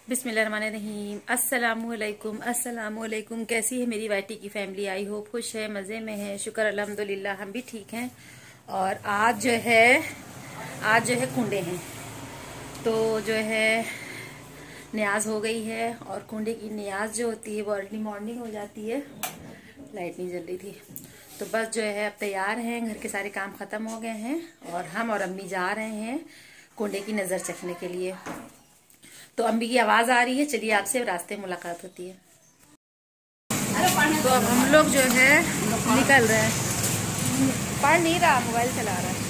बिस्मिल्लाहिर्रहमानिर्रहीम। अस्सलामुअलैकुम। कैसी है मेरी वाइटी की फैमिली? आई होप खुश है, मज़े में है। शुक्र अल्हम्दुलिल्लाह, हम भी ठीक हैं। और आज जो है कुंडे हैं, तो जो है न्याज हो गई है। और कुंडे की न्याज जो होती है वो अर्ली मॉर्निंग हो जाती है। लाइट नहीं जल रही थी, तो बस जो है अब तैयार हैं, घर के सारे काम ख़त्म हो गए हैं और हम और अम्मी जा रहे हैं कुंडे की नज़र चखने के लिए। तो अम्मी की आवाज़ आ रही है, चलिए आपसे रास्ते में मुलाकात होती है। तो अब हम लोग जो है निकल रहे हैं। पढ़ नहीं रहा, मोबाइल चला रहा है।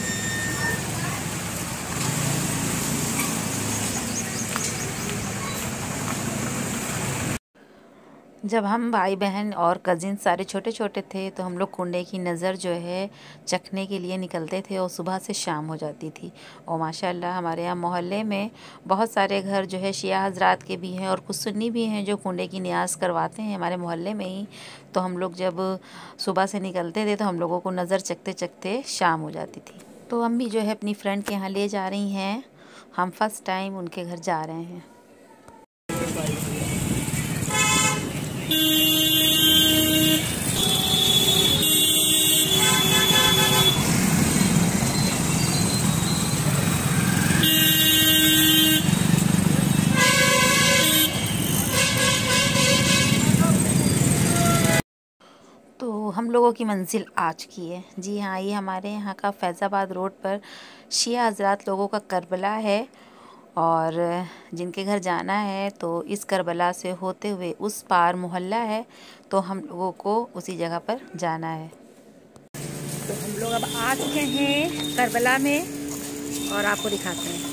जब हम भाई बहन और कज़िन सारे छोटे छोटे थे तो हम लोग कुंडे की नज़र जो है चखने के लिए निकलते थे और सुबह से शाम हो जाती थी। और माशाल्लाह हमारे यहाँ मोहल्ले में बहुत सारे घर जो है शिया हज़रात के भी हैं और कुछ सुन्नी भी हैं जो कुंडे की न्याज करवाते हैं हमारे मोहल्ले में ही। तो हम लोग जब सुबह से निकलते थे तो हम लोगों को नज़र चखते चखते शाम हो जाती थी। तो अम्मी जो है अपनी फ्रेंड के यहाँ ले जा रही हैं, हम फर्स्ट टाइम उनके घर जा रहे हैं। तो हम लोगों की मंजिल आ चुकी है। जी हाँ, ये हमारे यहाँ का फैज़ाबाद रोड पर शिया हज़रात लोगों का करबला है। और जिनके घर जाना है तो इस करबला से होते हुए उस पार मोहल्ला है, तो हम लोगों को उसी जगह पर जाना है। तो हम लोग अब आ चुके हैं करबला में और आपको दिखाते हैं।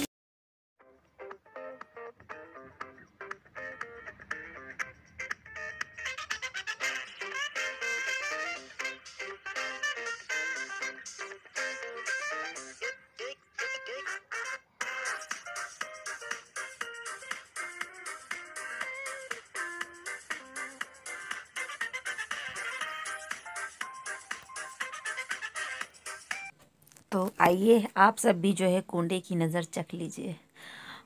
तो आइए आप सब भी जो है कुंडे की नज़र चख लीजिए।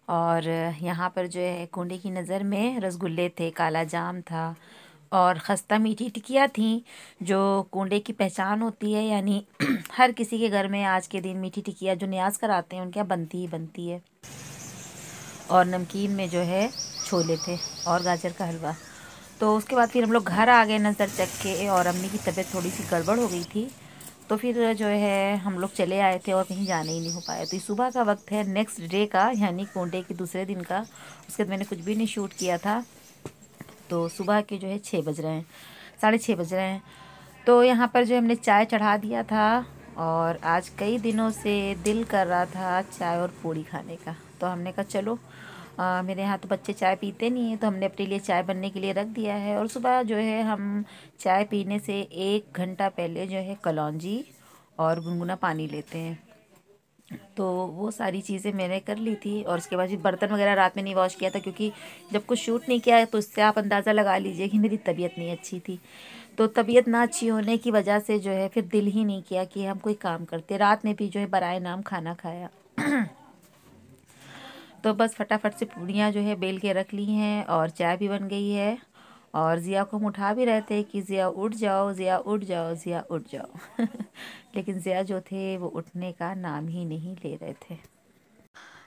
और यहाँ पर जो है कुंडे की नज़र में रसगुल्ले थे, काला जाम था और खस्ता मीठी टिकिया थी, जो कुंडे की पहचान होती है। यानी हर किसी के घर में आज के दिन मीठी टिकिया जो न्याज कराते हैं उनके यहाँ बनती ही बनती है। और नमकीन में जो है छोले थे और गाजर का हलवा। तो उसके बाद फिर हम लोग घर आ गए नज़र चख के, और अम्मी की तबीयत थोड़ी सी गड़बड़ हो गई थी, तो फिर जो है हम लोग चले आए थे और कहीं जाने ही नहीं हो पाया। तो ये सुबह का वक्त है नेक्स्ट डे का, यानी कुंडे के दूसरे दिन का। उसके बाद मैंने कुछ भी नहीं शूट किया था। तो सुबह के जो है 6 बज रहे हैं, 6:30 बज रहे हैं। तो यहाँ पर जो हमने चाय चढ़ा दिया था, और आज कई दिनों से दिल कर रहा था चाय और पूड़ी खाने का। तो हमने कहा चलो, मेरे यहाँ तो बच्चे चाय पीते नहीं हैं, तो हमने अपने लिए चाय बनने के लिए रख दिया है। और सुबह जो है हम चाय पीने से 1 घंटा पहले जो है कलौंजी और गुनगुना पानी लेते हैं। तो वो सारी चीज़ें मैंने कर ली थी। और उसके बाद फिर बर्तन वगैरह रात में नहीं वॉश किया था, क्योंकि जब कुछ शूट नहीं किया है तो उससे आप अंदाज़ा लगा लीजिए कि मेरी तबीयत नहीं अच्छी थी। तो तबीयत ना अच्छी होने की वजह से जो है फिर दिल ही नहीं किया कि हम कोई काम करते। रात में भी जो है बराए नाम खाना खाया। तो बस फटाफट से पूड़ियाँ जो है बेल के रख ली हैं और चाय भी बन गई है। और ज़िया को हम उठा भी रहे थे कि ज़िया उठ जाओ, ज़िया उठ जाओ, ज़िया उठ जाओ। लेकिन ज़िया जो थे वो उठने का नाम ही नहीं ले रहे थे।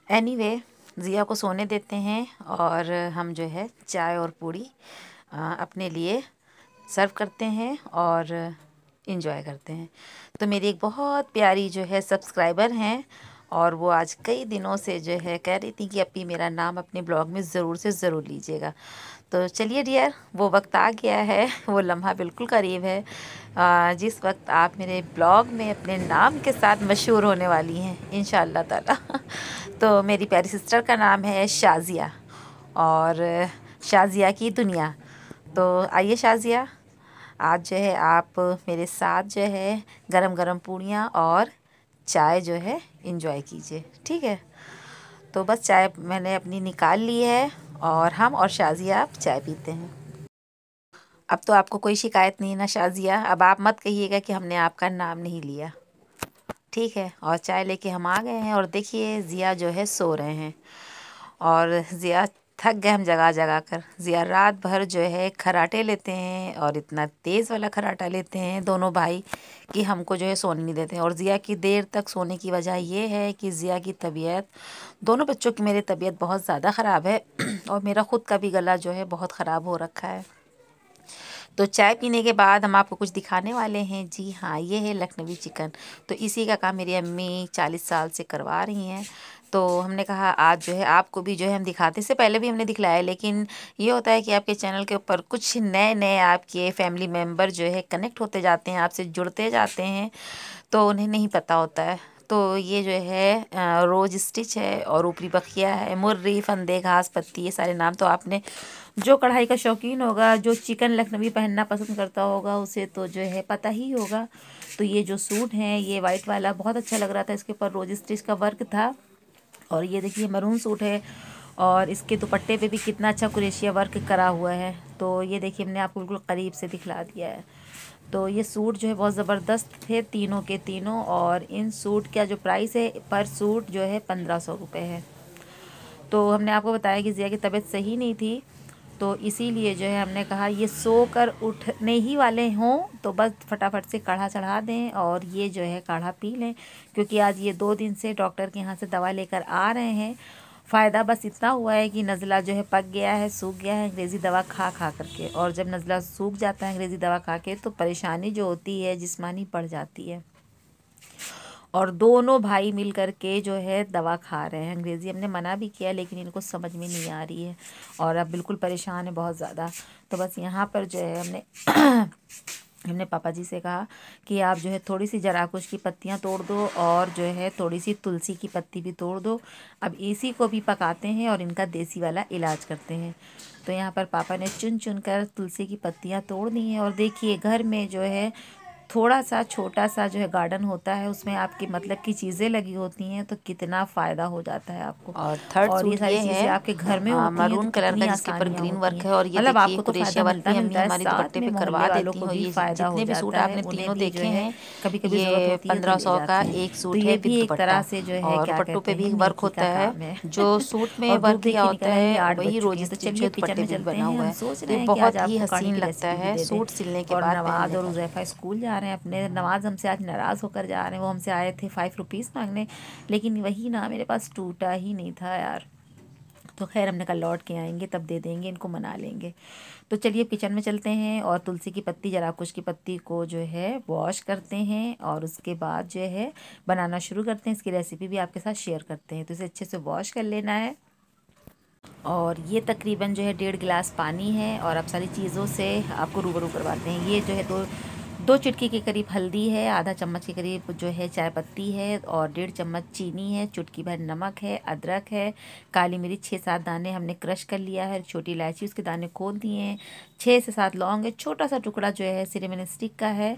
एनीवे, ज़िया को सोने देते हैं और हम जो है चाय और पूड़ी अपने लिए सर्व करते हैं और इंजॉय करते हैं। तो मेरी एक बहुत प्यारी जो है सब्सक्राइबर हैं, और वो आज कई दिनों से जो है कह रही थी कि अपनी मेरा नाम अपने ब्लॉग में ज़रूर से ज़रूर लीजिएगा। तो चलिए डियर, वो वक्त आ गया है, वो लम्हा बिल्कुल करीब है जिस वक्त आप मेरे ब्लॉग में अपने नाम के साथ मशहूर होने वाली हैं इंशाअल्लाह ताला। तो मेरी प्यारी सिस्टर का नाम है शाज़िया, और शाज़िया की दुनिया। तो आइए शाज़िया, आज जो है आप मेरे साथ जो है गरम गरम पूड़ियाँ और चाय जो है इंजॉय कीजिए, ठीक है? तो बस चाय मैंने अपनी निकाल ली है और हम और शाज़िया आप चाय पीते हैं। अब तो आपको कोई शिकायत नहीं ना शाज़िया? अब आप मत कहिएगा कि हमने आपका नाम नहीं लिया, ठीक है? और चाय लेके हम आ गए हैं, और देखिए ज़िया जो है सो रहे हैं। और ज़िया थक गए हम जगा जगा कर। ज़िया रात भर जो है खर्राटे लेते हैं और इतना तेज़ वाला खर्राटा लेते हैं दोनों भाई कि हमको जो है सोने नहीं देते हैं। और ज़िया की देर तक सोने की वजह ये है कि ज़िया की तबीयत, दोनों बच्चों की मेरी तबीयत बहुत ज़्यादा ख़राब है और मेरा ख़ुद का भी गला जो है बहुत ख़राब हो रखा है। तो चाय पीने के बाद हम आपको कुछ दिखाने वाले हैं। जी हाँ, ये है लखनवी चिकन। तो इसी का काम मेरी अम्मी 40 साल से करवा रही हैं। तो हमने कहा आज जो है आपको भी जो है हम दिखाते, इससे पहले भी हमने दिखलाया, लेकिन ये होता है कि आपके चैनल के ऊपर कुछ नए नए आपके फैमिली मेम्बर जो है कनेक्ट होते जाते हैं, आपसे जुड़ते जाते हैं, तो उन्हें नहीं पता होता है। तो ये जो है रोज़ स्टिच है और ऊपरी बखिया है, मुर्री, फंदे, घास पत्ती, ये सारे नाम तो आपने, जो कढ़ाई का शौकीन होगा, जो चिकन लखनवी पहनना पसंद करता होगा, उसे तो जो है पता ही होगा। तो ये जो सूट है, ये वाइट वाला बहुत अच्छा लग रहा था, इसके ऊपर रोज स्टिच का वर्क था। और ये देखिए मरून सूट है और इसके दुपट्टे पे भी कितना अच्छा कुरेशिया वर्क करा हुआ है। तो ये देखिए हमने आपको बिल्कुल करीब से दिखला दिया है। तो ये सूट जो है बहुत ज़बरदस्त थे तीनों के तीनों। और इन सूट का जो प्राइस है पर सूट जो है 1500 रुपये है। तो हमने आपको बताया कि ज़िया की तबीयत सही नहीं थी, तो इसीलिए जो है हमने कहा ये सो कर उठने ही वाले हों तो बस फटाफट से काढ़ा चढ़ा दें और ये जो है काढ़ा पी लें, क्योंकि आज ये 2 दिन से डॉक्टर के यहाँ से दवा लेकर आ रहे हैं। फ़ायदा बस इतना हुआ है कि नज़ला जो है पक गया है, सूख गया है अंग्रेज़ी दवा खा खा करके। और जब नज़ला सूख जाता है अंग्रेज़ी दवा खा के, तो परेशानी जो होती है जिस्मानी बढ़ जाती है। और दोनों भाई मिल कर के जो है दवा खा रहे हैं। अंग्रेज़ी हमने मना भी किया, लेकिन इनको समझ में नहीं आ रही है और अब बिल्कुल परेशान है बहुत ज़्यादा। तो बस यहाँ पर जो है हमने हमने पापा जी से कहा कि आप जो है थोड़ी सी जराकुश की पत्तियाँ तोड़ दो और जो है थोड़ी सी तुलसी की पत्ती भी तोड़ दो। अब इसी को भी पकाते हैं और इनका देसी वाला इलाज करते हैं। तो यहाँ पर पापा ने चुन चुन कर तुलसी की पत्तियाँ तोड़ दी हैं। और देखिए घर में जो है थोड़ा सा छोटा सा जो है गार्डन होता है, उसमें आपकी मतलब की चीज़ें लगी होती हैं, तो कितना फ़ायदा हो जाता है आपको। और थर्ड और ये सूट सारी ये चीज़ें है आपके घर में होती हैं, तो मरून कलर कितनी का, जिसके ऊपर आसानियाँ ग्रीन होती वर्क हैं। है। और ये मतलब देखिए आपको तो फ़ायदा कुरेशिया वर्क मिलता भी अम्मी मिलता है, हमारी साथ दुपट्टे में पे करवा मोहल्ले वालों देती को हैं। और भी ये फ़ायदा हो जितने भी सूट जाता है, आपने उन्हें तीनों भी जो देखे है हैं, कभी कभी ज़रूरत ये होती है तो ले 1500 का जाते हैं। एक तो सूट है ये विद भी एक तरह दुपट्टा। से जो है और क्या दुपट्टों कहते पे भी हैं वर्क नेकी का होता है, काम है। जो सूट में और वर्क धूप किया देखिए होता निकल आई है, है 8 बज वही चुके रोज हैं। तो स्टिच चलिए अब किचन दुपट्टे में पे भी चलते बना हैं। हुआ हम है। सोच तो रहे ये हैं कि आज बहुत ही आपको कढ़ी हसीन की लगता रेसिपी भी है दे दें। सूट सिलने के और बाद नवाज़ पहनने और पर। हुज़ैफ़ा स्कूल जा रहे हैं अपने। नवाज़ हमसे आज नाराज़ होकर जा रहे हैं, वो हमसे आए थे 5 रुपीज़ मांगने, लेकिन वही ना मेरे पास टूटा ही नहीं था यार। तो खैर हमने कल लौट के आएंगे तब दे देंगे, इनको मना लेंगे। तो चलिए किचन में चलते हैं और तुलसी की पत्ती, जराकुश की पत्ती को जो है वॉश करते हैं और उसके बाद जो है बनाना शुरू करते हैं। इसकी रेसिपी भी आपके साथ शेयर करते हैं। तो इसे अच्छे से वॉश कर लेना है। और ये तकरीबन जो है 1.5 गिलास पानी है। और अब सारी चीज़ों से आपको रूबरू करवाते हैं। ये जो है दो चुटकी के करीब हल्दी है, आधा चम्मच के करीब जो है चाय पत्ती है और 1.5 चम्मच चीनी है, चुटकी भर नमक है, अदरक है, काली मिर्च 6-7 दाने हमने क्रश कर लिया है, छोटी इलायची उसके दाने खोल दिए हैं, 6 से 7 लौंग है, छोटा सा टुकड़ा जो है सिनेमन स्टिक का है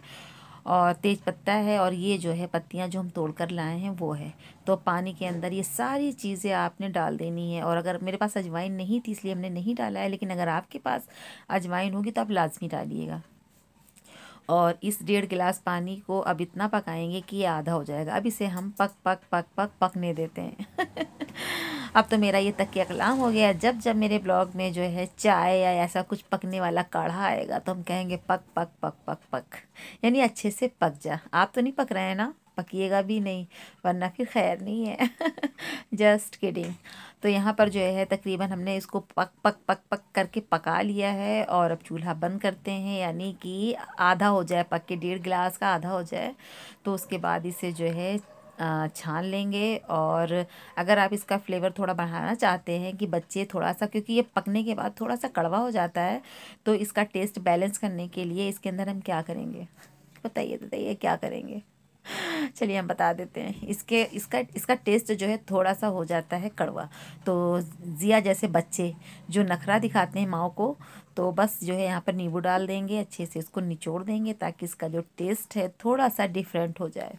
और तेज पत्ता है। और ये जो है पत्तियां जो हम तोड़ कर लाए हैं वो है। तो पानी के अंदर ये सारी चीज़ें आपने डाल देनी है। और अगर मेरे पास अजवाइन नहीं थी इसलिए हमने नहीं डाला है, लेकिन अगर आपके पास अजवाइन होगी तो आप लाजमी डालिएगा। और इस 1.5 गिलास पानी को अब इतना पकाएंगे कि ये आधा हो जाएगा। अब इसे हम पक पक पक पक पकने देते हैं। अब तो मेरा ये तकिया कलाम हो गया। जब जब मेरे ब्लॉग में जो है चाय या ऐसा कुछ पकने वाला काढ़ा आएगा तो हम कहेंगे पक पक पक पक पक, यानी अच्छे से पक जा। आप तो नहीं पक रहे हैं ना, पकिएगा भी नहीं वरना फिर खैर नहीं है। Just kidding. तो यहाँ पर जो है तकरीबन हमने इसको पक पक पक पक करके पका लिया है। और अब चूल्हा बंद करते हैं, यानी कि आधा हो जाए पक के, 1.5 गिलास का आधा हो जाए। तो उसके बाद इसे जो है छान लेंगे। और अगर आप इसका फ्लेवर थोड़ा बढ़ाना चाहते हैं कि बच्चे थोड़ा सा, क्योंकि ये पकने के बाद थोड़ा सा कड़वा हो जाता है, तो इसका टेस्ट बैलेंस करने के लिए इसके अंदर हम क्या करेंगे, बताइए बताइए क्या करेंगे। चलिए हम बता देते हैं। इसका टेस्ट जो है थोड़ा सा हो जाता है कड़वा। तो ज़िया जैसे बच्चे जो नखरा दिखाते हैं माँ को, तो बस जो है यहाँ पर नींबू डाल देंगे, अच्छे से इसको निचोड़ देंगे ताकि इसका जो टेस्ट है थोड़ा सा डिफरेंट हो जाए।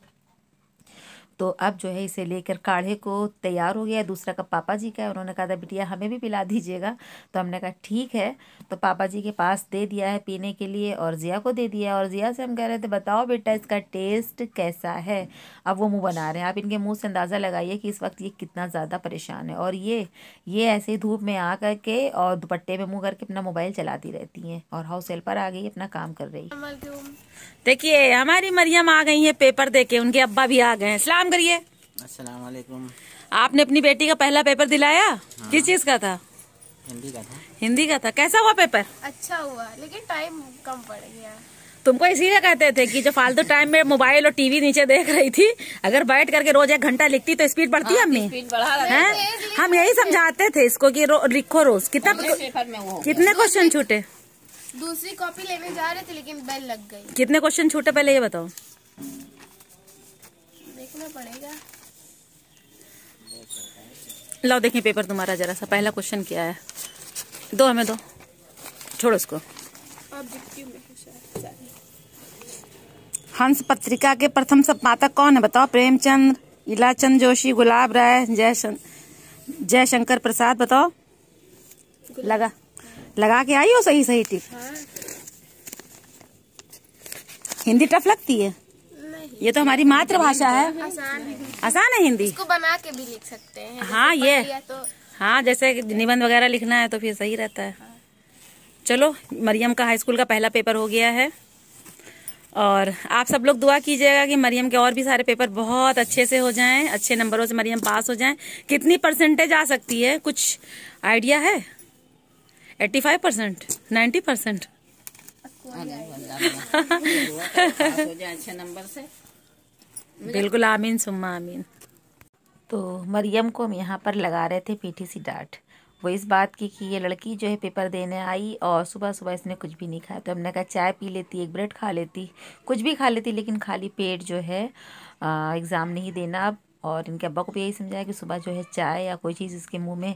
तो अब जो है इसे लेकर काढ़े को तैयार हो गया। दूसरा कप पापा जी का है, उन्होंने कहा था बिटिया हमें भी पिला दीजिएगा, तो हमने कहा ठीक है। तो पापा जी के पास दे दिया है पीने के लिए और ज़िया को दे दिया है। और ज़िया से हम कह रहे थे बताओ बेटा इसका टेस्ट कैसा है। अब वो मुँह बना रहे हैं। आप इनके मुँह से अंदाज़ा लगाइए कि इस वक्त ये कितना ज़्यादा परेशान है। और ये ऐसे ही धूप में आ करके और दुपट्टे में मुँह करके अपना मोबाइल चलाती रहती हैं। और हाउस हेल्पर आ गई अपना काम कर रही। देखिए हमारी मरियम आ गई है पेपर देके, उनके अब्बा भी आ गए हैं। सलाम करिए। अस्सलाम वालेकुम। आपने अपनी बेटी का पहला पेपर दिलाया? हाँ। किस चीज का था? हिंदी का था। हिंदी का था। कैसा हुआ पेपर? अच्छा हुआ, लेकिन टाइम कम पड़ गया। तुमको इसीलिए कहते थे कि जो फालतू टाइम में मोबाइल और टीवी नीचे देख रही थी, अगर बैठ करके रोज 1 घंटा लिखती तो स्पीड बढ़ती। अम्मी स्पीड बढ़ा रहे हैं। हम यही समझाते थे इसको कि लिखो रोज। कितने क्वेश्चन छूटे? दूसरी कॉपी लेने जा रहे थे लेकिन बेल लग गई। कितने क्वेश्चन छूटे पहले ये बताओ? देखना पड़ेगा। लाओ देखें पेपर तुम्हारा जरा सा। पहला क्वेश्चन क्या है? दो हमें दो, छोड़ो उसको। हंस पत्रिका के प्रथम संपादक कौन है बताओ? प्रेमचंद, इलाचंद जोशी, गुलाब राय, जयशंकर प्रसाद। बताओ। लगा के आई हो सही टिप। हाँ। हिंदी टफ लगती है? नहीं। ये तो हमारी मातृभाषा है। आसान है हिंदी। इसको बना के भी लिख सकते हैं। हाँ ये तो हाँ, जैसे निबंध वगैरह लिखना है तो फिर सही रहता है। हाँ। चलो मरियम का हाई स्कूल का पहला पेपर हो गया है और आप सब लोग दुआ कीजिएगा कि मरियम के और भी सारे पेपर बहुत अच्छे से हो जाएं, अच्छे नंबरों से मरियम पास हो जाएं। कितनी परसेंटेज आ सकती है, कुछ आइडिया है? 85%, 90%? अच्छे नंबर से। बिल्कुल, आमीन सुम्मा आमीन। तो मरियम को हम यहाँ पर लगा रहे थे पीठी सी डांट। वो इस बात की कि ये लड़की जो है पेपर देने आई और सुबह सुबह इसने कुछ भी नहीं खाया। तो हमने कहा चाय पी लेती, 1 ब्रेड खा लेती, कुछ भी खा लेती, लेकिन खाली पेट जो है एग्ज़ाम नहीं देना। और इनके अब्बा को भी यही समझाया कि सुबह जो है चाय या कोई चीज़ इसके मुंह में,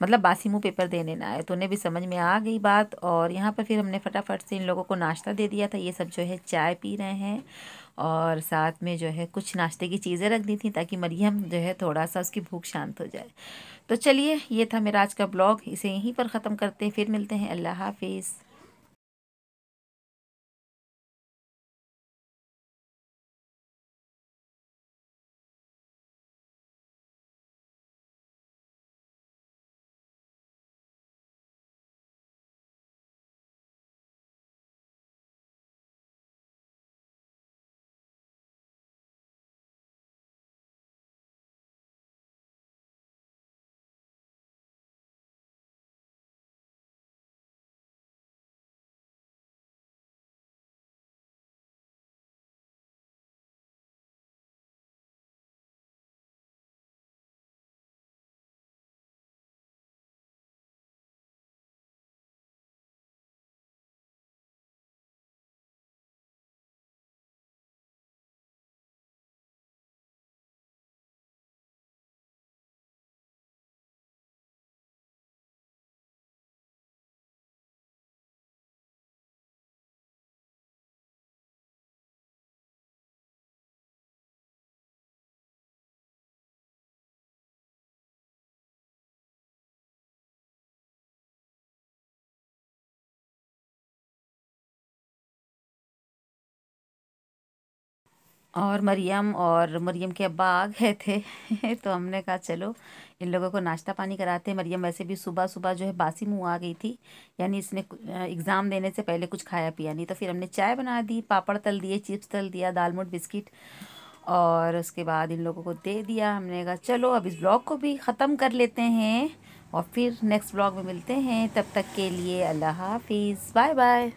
मतलब बासी मुंह पेपर देने ना आए। तो उन्हें भी समझ में आ गई बात। और यहाँ पर फिर हमने फटाफट से इन लोगों को नाश्ता दे दिया था। ये सब जो है चाय पी रहे हैं और साथ में जो है कुछ नाश्ते की चीज़ें रख दी थी ताकि मरियम जो है थोड़ा सा उसकी भूख शांत हो जाए। तो चलिए ये था मेरा आज का ब्लॉग, इसे यहीं पर ख़त्म करते हैं। फिर मिलते हैं। अल्लाह हाफिज़। और मरियम के अब्बा आ गए थे तो हमने कहा चलो इन लोगों को नाश्ता पानी कराते हैं। मरियम वैसे भी सुबह सुबह जो है बासी मुंह आ गई थी, यानी इसने एग्ज़ाम देने से पहले कुछ खाया पिया नहीं। तो फिर हमने चाय बना दी, पापड़ तल दिए, चिप्स तल दिया, दाल मोट बिस्किट, और उसके बाद इन लोगों को दे दिया। हमने कहा चलो अब इस ब्लॉग को भी ख़त्म कर लेते हैं और फिर नेक्स्ट ब्लॉग में मिलते हैं। तब तक के लिए अल्लाह हाफिज़, बाय बाय।